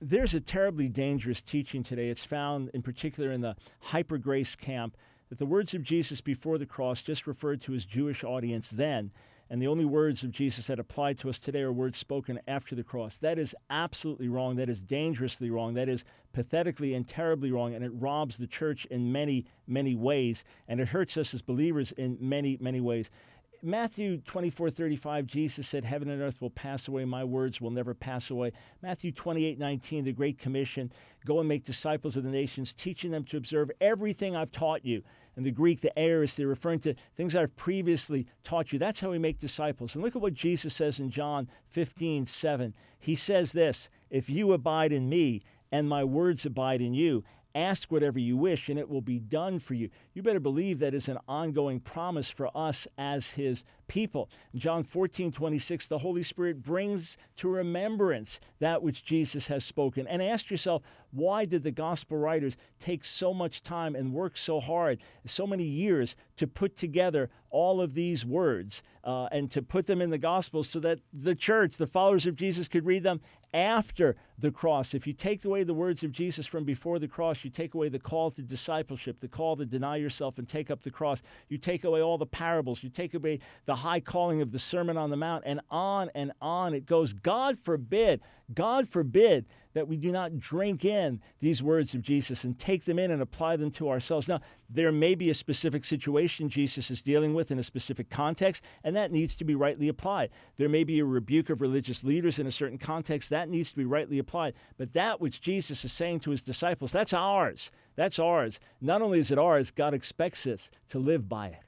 There's a terribly dangerous teaching today. It's found in particular in the hyper grace camp that the words of Jesus before the cross just referred to his Jewish audience then, and the only words of Jesus that apply to us today are words spoken after the cross. That is absolutely wrong. That is dangerously wrong. That is pathetically and terribly wrong, and it robs the church in many, many ways, and it hurts us as believers in many, many ways. Matthew 24:35, Jesus said, "Heaven and earth will pass away, my words will never pass away." Matthew 28:19, the Great Commission, "Go and make disciples of the nations, teaching them to observe everything I've taught you." In the Greek, the aorist, they're referring to things I've previously taught you. That's how we make disciples. And look at what Jesus says in John 15:7. He says this, "If you abide in me and my words abide in you, ask whatever you wish, and it will be done for you." You better believe that is an ongoing promise for us as his people. In John 14:26, the Holy Spirit brings to remembrance that which Jesus has spoken. And ask yourself, why did the gospel writers take so much time and work so hard, so many years, to put together all of these words and to put them in the gospel so that the church, the followers of Jesus, could read them after the cross? If you take away the words of Jesus from before the cross, you take away the call to discipleship, the call to deny yourself and take up the cross. You take away all the parables. You take away the high calling of the Sermon on the Mount, and on it goes. God forbid that we do not drink in these words of Jesus and take them in and apply them to ourselves. Now, there may be a specific situation Jesus is dealing with in a specific context, and that needs to be rightly applied. There may be a rebuke of religious leaders in a certain context. That needs to be rightly applied. But that which Jesus is saying to his disciples, that's ours. That's ours. Not only is it ours, God expects us to live by it.